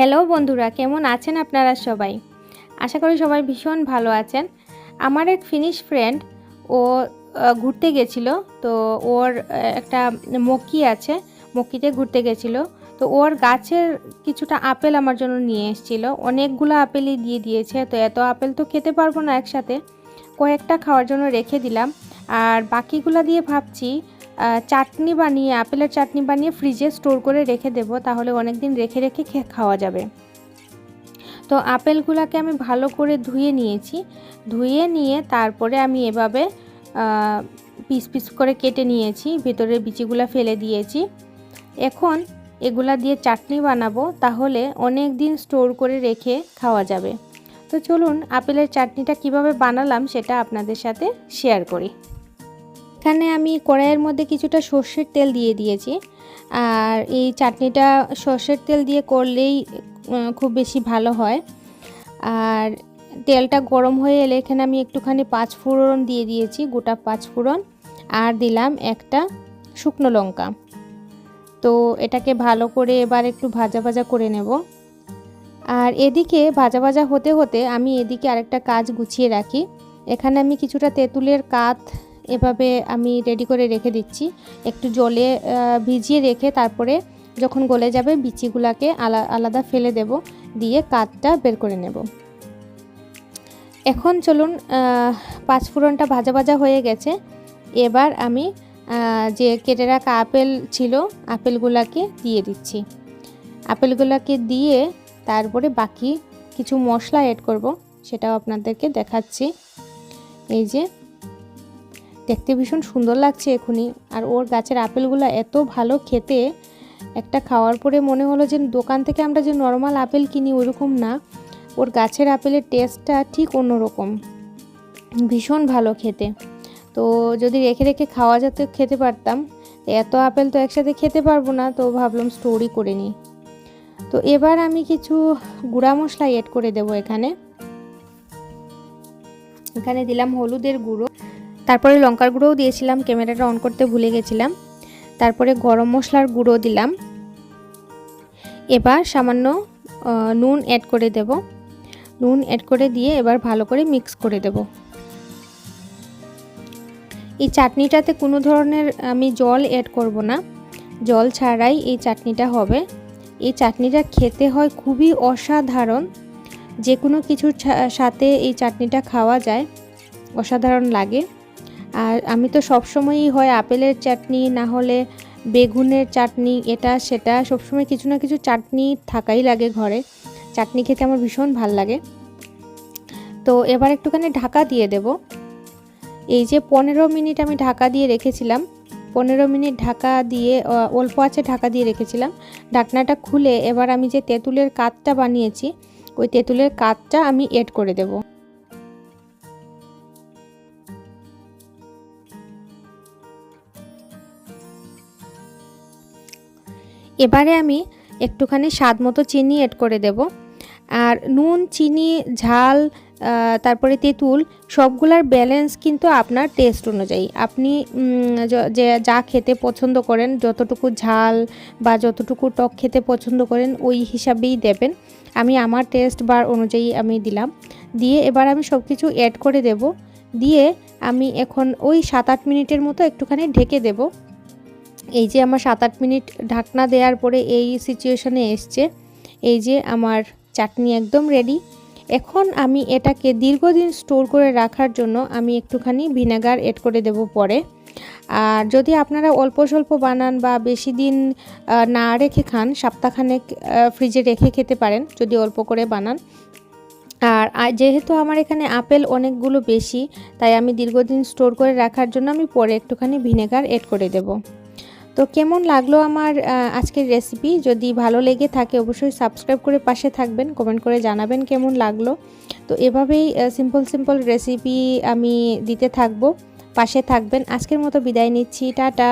Hello বন্ধুরা, কেমন আছেন আপনারা সবাই? আশা করি সবাই ভীষণ ভালো আছেন। আমার এক ফিনিশ ফ্রেন্ড ও ঘুরতে গেছিলো। তো ওর একটা মক্কি আছে, মক্কিতে ঘুরতে গেছিলো। তো ওর গাছের কিছুটা আপেল আমার জন্য নিয়ে এসেছিলো। অনেকগুলো আপেলই দিয়ে দিয়েছে। তো এত আপেল তো খেতে পারবো না একসাথে, কয়েকটা খাওয়ার জন্য রেখে দিলাম। আর বাকিগুলো দিয়ে ভাবছি চাটনি বানিয়ে, আপেলের চাটনি বানিয়ে ফ্রিজে স্টোর করে রেখে দেব, তাহলে অনেক দিন রেখে রেখে খাওয়া যাবে। তো আপেলগুলোকে আমি ভালো করে ধুয়ে নিয়েছি। ধুয়ে নিয়ে তারপরে আমি এভাবে পিস পিস করে কেটে নিয়েছি, ভেতরের বিচিগুলো ফেলে দিয়েছি। এখন এগুলা দিয়ে চাটনি বানাবো, তাহলে অনেক দিন স্টোর করে রেখে খাওয়া যাবে। তো চলুন আপেলের চাটনিটা কিভাবে বানালাম সেটা আপনাদের সাথে শেয়ার করি। এখানে আমি কড়াইয়ের মধ্যে কিছুটা সর্ষের তেল দিয়ে দিয়েছি। আর এই চাটনিটা সর্ষের তেল দিয়ে করলেই খুব বেশি ভালো হয়। আর তেলটা গরম হয়ে এলে এখানে আমি একটুখানি পাঁচফোড়ন দিয়ে দিয়েছি, গোটা পাঁচফোড়ন, আর দিলাম একটা শুকনো লঙ্কা। তো এটাকে ভালো করে এবার একটু ভাজা ভাজা করে নেব। আর এদিকে ভাজা ভাজা হতে হতে আমি এদিকে আরেকটা কাজ গুছিয়ে রাখি। এখানে আমি কিছুটা তেঁতুলের কাঠ এভাবে আমি রেডি করে রেখে দিচ্ছি, একটু জলে ভিজিয়ে রেখে তারপরে যখন গলে যাবে বিচিগুলোকে আলাদা ফেলে দেব, দিয়ে কাঠটা বের করে নেব। এখন চলুন, পাঁচফোড়নটা ভাজা ভাজা হয়ে গেছে। এবার আমি যে কেটে রাখা আপেল ছিল, আপেলগুলোকে দিয়ে দিচ্ছি। আপেলগুলোকে দিয়ে তারপরে বাকি কিছু মশলা অ্যাড করব, সেটাও আপনাদেরকে দেখাচ্ছি। এই যে দেখতে ভীষণ সুন্দর লাগছে এখনই। আর ওর গাছের আপেলগুলো এত ভালো খেতে, একটা খাওয়ার পরে মনে হলো যে দোকান থেকে আমরা যে নর্মাল আপেল কিনি ওরকম না, ওর গাছের আপেলের টেস্টটা ঠিক অন্যরকম, ভীষণ ভালো খেতে। তো যদি রেখে রেখে খাওয়া যেত খেতে পারতাম। এত আপেল তো একসাথে খেতে পারবো না, তো ভাবলাম স্টোরই করে নিই। তো এবার আমি কিছু গুঁড়া মশলা অ্যাড করে দেব। এখানে দিলাম হলুদের গুঁড়ো, তারপরে লঙ্কার গুঁড়োও দিয়েছিলাম, ক্যামেরাটা অন করতে ভুলে গেছিলাম। তারপরে গরম মশলার গুঁড়ো দিলাম। এবার সামান্য নুন অ্যাড করে দেব। নুন অ্যাড করে দিয়ে এবার ভালো করে মিক্স করে দেব। এই চাটনিটাতে কোনো ধরনের আমি জল অ্যাড করব না, জল ছাড়াই এই চাটনিটা হবে। এই চাটনিটা খেতে হয় খুবই অসাধারণ, যে কোনো কিছুর সাথে এই চাটনিটা খাওয়া যায়, অসাধারণ লাগে। আর আমি তো সবসময়ই হয় আপেলের চাটনি, না হলে বেগুনের চাটনি, এটা সেটা সবসময় কিছু না কিছু চাটনি থাকাই লাগে ঘরে। চাটনি খেতে আমার ভীষণ ভাল লাগে। তো এবার একটুখানি ঢাকা দিয়ে দেব। এই যে 15 মিনিট আমি ঢাকা দিয়ে রেখেছিলাম, 15 মিনিট ঢাকা দিয়ে অল্প আছে ঢাকা দিয়ে রেখেছিলাম। ঢাকনাটা খুলে এবার আমি যে তেঁতুলের কাঠটা বানিয়েছি, ওই তেঁতুলের কাঠটা আমি অ্যাড করে দেব। এবারে আমি একটুখানি স্বাদ মতো চিনি অ্যাড করে দেব। আর নুন, চিনি, ঝাল, তারপরে তেঁতুল, সবগুলার ব্যালেন্স কিন্তু আপনার টেস্ট অনুযায়ী, আপনি যে যা খেতে পছন্দ করেন, যতটুকু ঝাল বা যতটুকু টক খেতে পছন্দ করেন ওই হিসাবেই দেবেন। আমি আমার টেস্ট বার অনুযায়ী আমি দিলাম। দিয়ে এবার আমি সব কিছু অ্যাড করে দেব। দিয়ে আমি এখন ওই 7-8 মিনিটের মতো একটুখানি ঢেকে দেব। এই যে আমার 7-8 মিনিট ঢাকনা দেওয়ার পরে এই সিচুয়েশনে এসছে। এই যে আমার চাটনি একদম রেডি। এখন আমি এটাকে দীর্ঘদিন স্টোর করে রাখার জন্য আমি একটুখানি ভিনেগার অ্যাড করে দেব পরে। আর যদি আপনারা অল্প স্বল্প বানান বা বেশি দিন না রেখে খান, সপ্তাহখানেক ফ্রিজে রেখে খেতে পারেন যদি অল্প করে বানান। আর যেহেতু আমার এখানে আপেল অনেকগুলো বেশি, তাই আমি দীর্ঘদিন স্টোর করে রাখার জন্য আমি পরে একটুখানি ভিনেগার অ্যাড করে দেব। তো কেমন লাগলো আমার আজকের রেসিপি? যদি ভালো লেগে থাকে অবশ্যই সাবস্ক্রাইব করে পাশে থাকবেন, কমেন্ট করে জানাবেন কেমন লাগলো। তো এভাবেই সিম্পল রেসিপি আমি দিতে থাকবো, পাশে থাকবেন। আজকের মতো বিদায় নিচ্ছি, টাটা।